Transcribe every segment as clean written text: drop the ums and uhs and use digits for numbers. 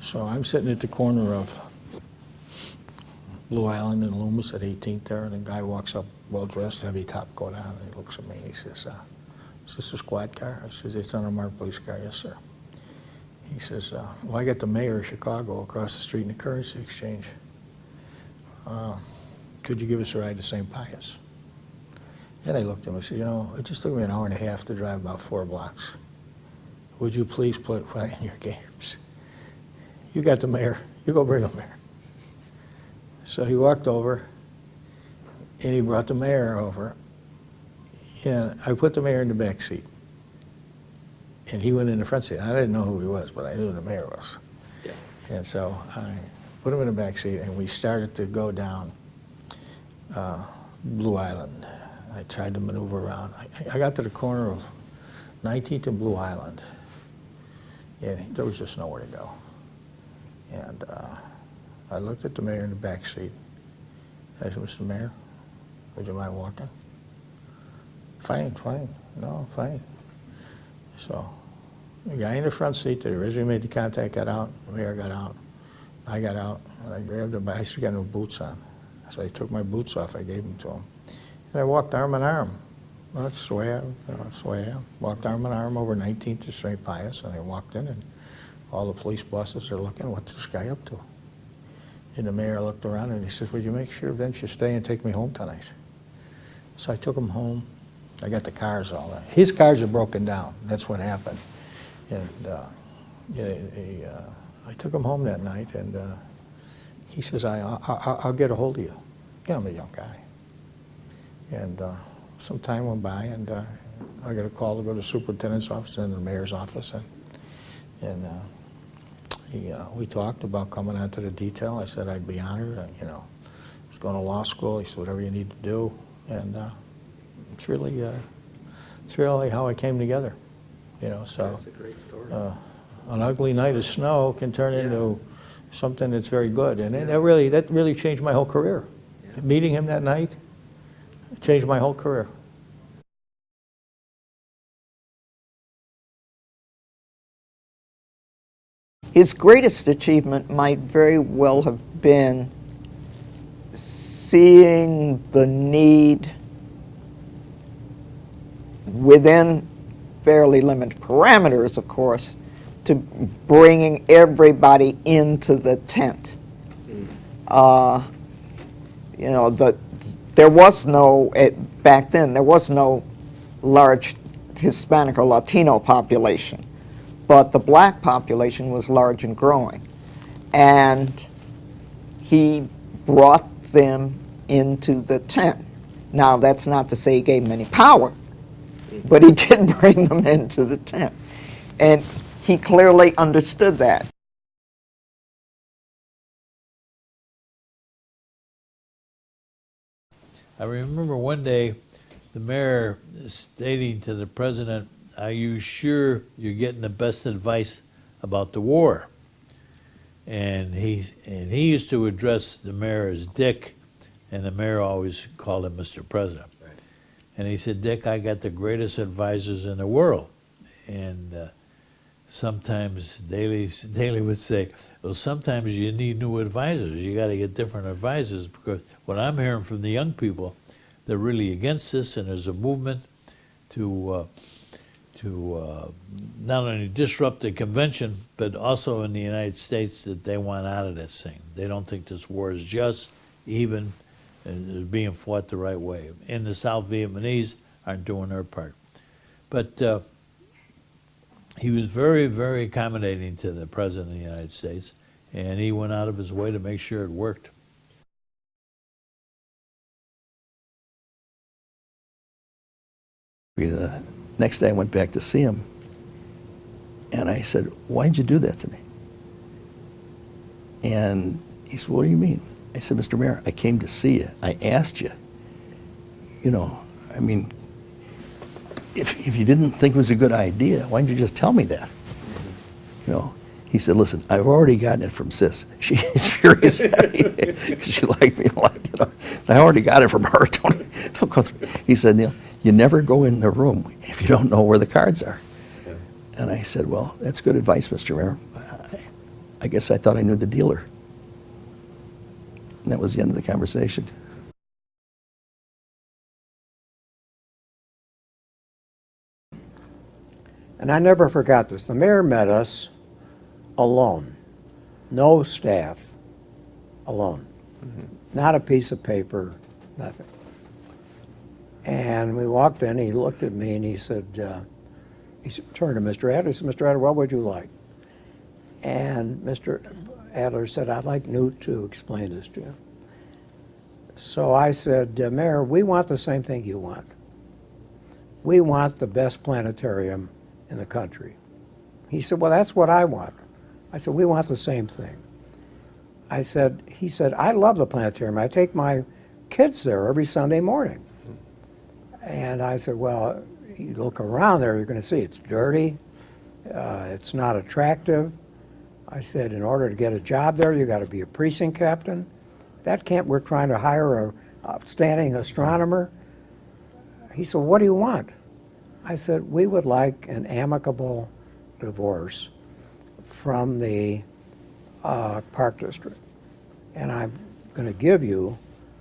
So I'm sitting at the corner of Blue Island and Loomis at 18th there, and a guy walks up, well-dressed, heavy top coat on, and he looks at me and he says, is this a squad car? I says, it's an unmarked police car. Yes, sir. He says, well, I got the mayor of Chicago across the street in the currency exchange. Could you give us a ride to St. Pius? And I looked at him and said, you know, it just took me an hour and a half to drive about 4 blocks. Would you please play in your games? You got the mayor. You go bring him here. So he walked over, and he brought the mayor over. And I put the mayor in the back seat. And he went in the front seat. I didn't know who he was, but I knew who the mayor was. Yeah. And so I put him in the back seat, and we started to go down Blue Island. I tried to maneuver around. I got to the corner of 19th and Blue Island, and there was just nowhere to go. And I looked at the mayor in the back seat. I said, Mr. Mayor, would you mind walking? Fine, fine. No, fine. So the guy in the front seat that originally made the contact got out. The mayor got out. I got out, and I grabbed him. I still got no boots on. So I took my boots off. I gave them to him. And I walked arm in arm. Well, that's the way I am. Walked arm in arm over 19th to St. Pius, and I walked in, and all the police bosses are looking, what's this guy up to? And the mayor looked around, and he says, would you make sure Vince you stay and take me home tonight? So I took him home. I got the cars all that. His cars are broken down. That's what happened. And I took him home that night, and he says, I'll get a hold of you. You know, I'm a young guy. And some time went by, and I got a call to go to the superintendent's office and the mayor's office, and we talked about coming onto the detail. I said I'd be honored. You know, I was going to law school. He said whatever you need to do, and it's really how it came together. You know, so that's a great story. An ugly night of snow can turn into something that's very good, and that really changed my whole career. Yeah. Meeting him that night changed my whole career. His greatest achievement might very well have been seeing the need within fairly limited parameters, of course, to bringing everybody into the tent. You know, there was no, back then, there was no large Hispanic or Latino population, but the black population was large and growing. And he brought them into the tent. Now, that's not to say he gave them any power, but he did bring them into the tent. And he clearly understood that. I remember one day the mayor stating to the president, are you sure you're getting the best advice about the war? And he used to address the mayor as Dick, and the mayor always called him Mr. President. Right. And he said, Dick, I got the greatest advisors in the world. And sometimes Daley would say, well, sometimes you need new advisors. You got to get different advisors, because what I'm hearing from the young people, they're really against this, and there's a movement to not only disrupt the convention, but also in the United States that they want out of this thing. They don't think this war is just, even, and is being fought the right way. And the South Vietnamese aren't doing their part. But he was very, very accommodating to the President of the United States, and he went out of his way to make sure it worked. The next day I went back to see him, and I said, why'd you do that to me? And he said, what do you mean? I said, Mr. Mayor, I came to see you. I asked you. You know, I mean, if you didn't think it was a good idea, why didn't you just tell me that? You know, he said, listen, I've already gotten it from Sis. She's furious at me because she liked me a lot, you know. I already got it from her. Don't go through. He said, Neil, you never go in the room if you don't know where the cards are. Yeah. And I said, well, that's good advice, Mr. Mayor. I guess I thought I knew the dealer. And that was the end of the conversation. And I never forgot this. The mayor met us alone, no staff, alone. Not a piece of paper, nothing. And we walked in, he looked at me and he said, turned to Mr. Adler, he said, Mr. Adler, what would you like? And Mr. Adler said, I'd like Newt to explain this to you. So I said, Mayor, we want the same thing you want. We want the best planetarium in the country. He said, well, that's what I want. I said, we want the same thing. He said, I love the planetarium. I take my kids there every Sunday morning. And I said, well, you look around there, you're going to see it's dirty. It's not attractive. I said, in order to get a job there, you got to be a precinct captain. We're trying to hire a outstanding astronomer. He said, what do you want? I said, we would like an amicable divorce from the Park District. And I'm going to give you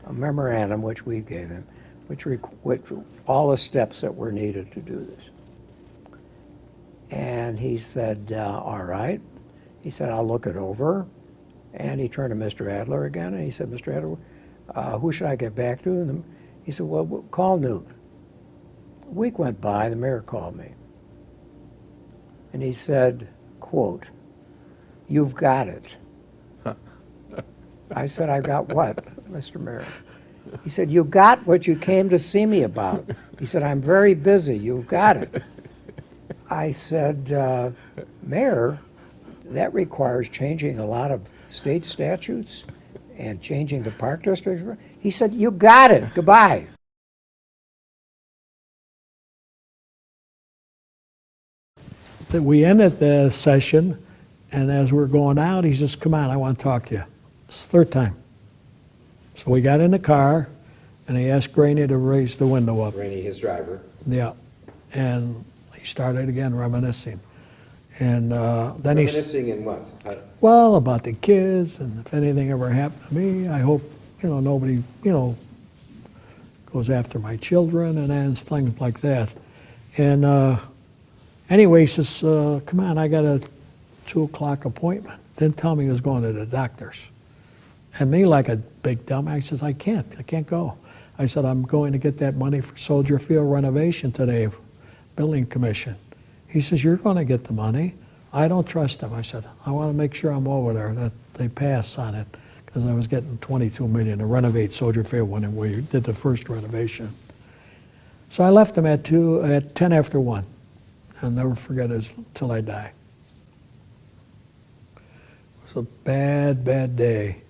a memorandum, which we gave him, which all the steps that were needed to do this. And he said, all right. He said, I'll look it over. And he turned to Mr. Adler again, and he said, Mr. Adler, who should I get back to? And he said, well, call Newt. A week went by, the mayor called me. And he said, quote, you've got it. I said, I got what, Mr. Mayor? He said, you got what you came to see me about. He said, I'm very busy. You've got it. I said, Mayor, that requires changing a lot of state statutes and changing the Park District. He said, you got it. Goodbye. We ended the session, and as we're going out, he says, come on, I want to talk to you. It's the third time. So we got in the car, and he asked Graney to raise the window up. Rainey, his driver. Yeah. And he started again reminiscing. And then he Reminiscing in what? well, about the kids, and if anything ever happened to me, I hope, nobody, goes after my children and things like that. And anyway, he says, come on, I got a 2 o'clock appointment. Didn't tell me he was going to the doctor's. And me, like a big dumb, I says, I can't go. I said, I'm going to get that money for Soldier Field renovation today, building commission. He says, you're going to get the money. I don't trust him. I said, I want to make sure I'm over there, that they pass on it, because I was getting $22 million to renovate Soldier Field when we did the first renovation. So I left him at 10 after 1. I'll never forget it till I die. It was a bad, bad day.